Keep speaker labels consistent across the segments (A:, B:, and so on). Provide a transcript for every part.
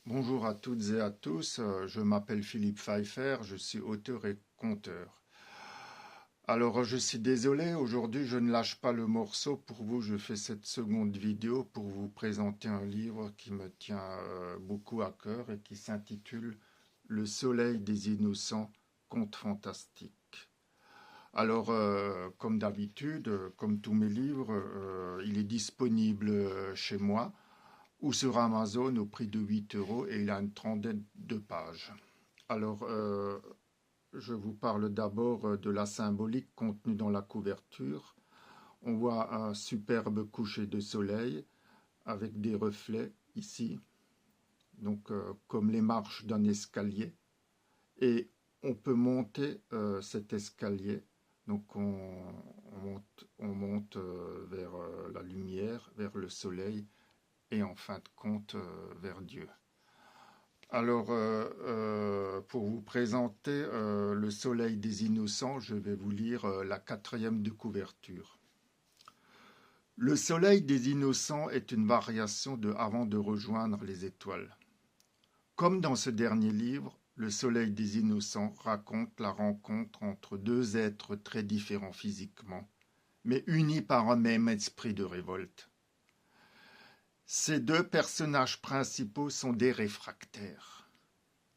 A: Bonjour à toutes et à tous, je m'appelle Philippe Pfeiffer, je suis auteur et conteur. Alors je suis désolé, aujourd'hui je ne lâche pas le morceau, pour vous je fais cette seconde vidéo pour vous présenter un livre qui me tient beaucoup à cœur et qui s'intitule Le Soleil des Innocents, conte fantastique. Alors comme d'habitude, comme tous mes livres, il est disponible chez moi ou sur Amazon au prix de 8 euros et il a une trentaine de pages. Alors, je vous parle d'abord de la symbolique contenue dans la couverture. On voit un superbe coucher de soleil avec des reflets ici, donc comme les marches d'un escalier. Et on peut monter cet escalier, donc on monte vers la lumière, vers le soleil, et en fin de compte vers Dieu. Alors, pour vous présenter le Soleil des Innocents, je vais vous lire la quatrième de couverture. Le Soleil des Innocents est une variation de Avant de rejoindre les étoiles. Comme dans ce dernier livre, le Soleil des Innocents raconte la rencontre entre deux êtres très différents physiquement, mais unis par un même esprit de révolte. Ces deux personnages principaux sont des réfractaires.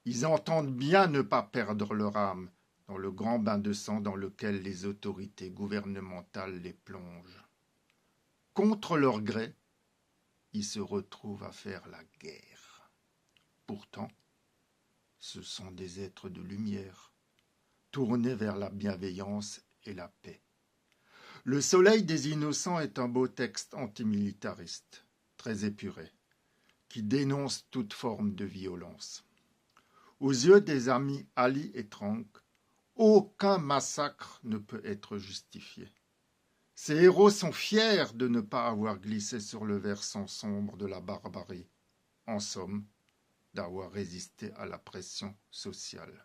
A: Ils entendent bien ne pas perdre leur âme dans le grand bain de sang dans lequel les autorités gouvernementales les plongent. Contre leur gré, ils se retrouvent à faire la guerre. Pourtant, ce sont des êtres de lumière, tournés vers la bienveillance et la paix. Le Soleil des Innocents est un beau texte antimilitariste, très épuré, qui dénonce toute forme de violence. Aux yeux des amis Ali et Trank, aucun massacre ne peut être justifié. Ces héros sont fiers de ne pas avoir glissé sur le versant sombre de la barbarie, en somme, d'avoir résisté à la pression sociale.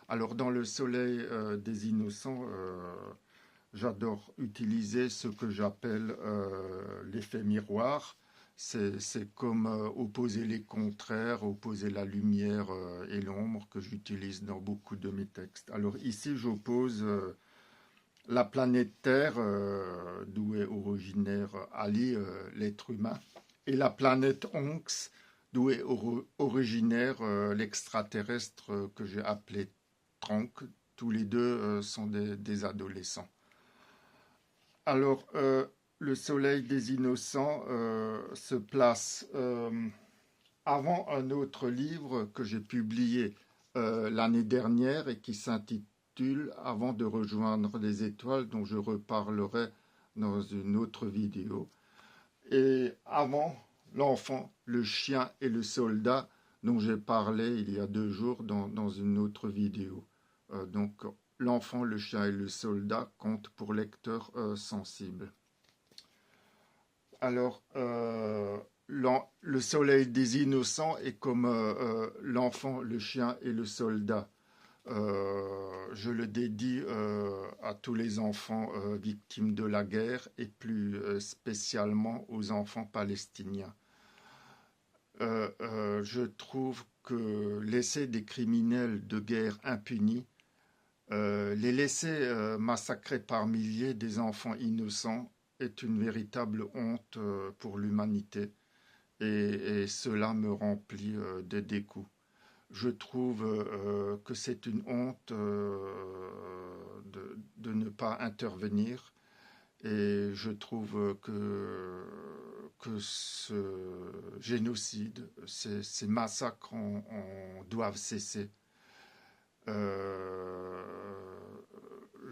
A: Alors dans le Soleil des Innocents, j'adore utiliser ce que j'appelle l'effet miroir. C'est comme opposer les contraires, opposer la lumière et l'ombre que j'utilise dans beaucoup de mes textes. Alors ici, j'oppose la planète Terre, d'où est originaire Ali, l'être humain, et la planète Onx, d'où est originaire l'extraterrestre que j'ai appelé Trank. Tous les deux sont des adolescents. Alors, le Soleil des Innocents se place avant un autre livre que j'ai publié l'année dernière et qui s'intitule Avant de rejoindre les étoiles, dont je reparlerai dans une autre vidéo. Et avant, l'enfant, le chien et le soldat, dont j'ai parlé il y a 2 jours dans une autre vidéo. Donc, L'enfant, le chien et le soldat comptent pour lecteurs sensibles. Alors, le Soleil des Innocents est comme l'enfant, le chien et le soldat. Je le dédie à tous les enfants victimes de la guerre et plus spécialement aux enfants palestiniens. Je trouve que laisser des criminels de guerre impunis, les laisser massacrer par milliers des enfants innocents est une véritable honte pour l'humanité et cela me remplit de dégoût. Je trouve que c'est une honte de ne pas intervenir et je trouve que ce génocide, ces massacres doivent cesser.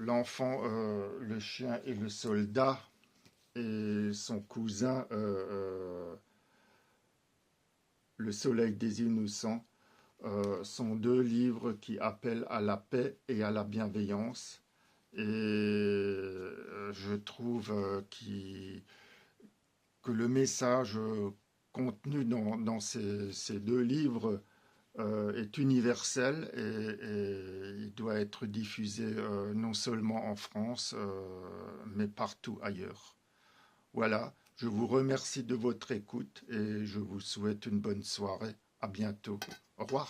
A: L'enfant, le chien et le soldat et son cousin, Le Soleil des Innocents, sont 2 livres qui appellent à la paix et à la bienveillance. Et je trouve que le message contenu dans ces 2 livres est universel et il doit être diffusé non seulement en France, mais partout ailleurs. Voilà, je vous remercie de votre écoute et je vous souhaite une bonne soirée. À bientôt. Au revoir.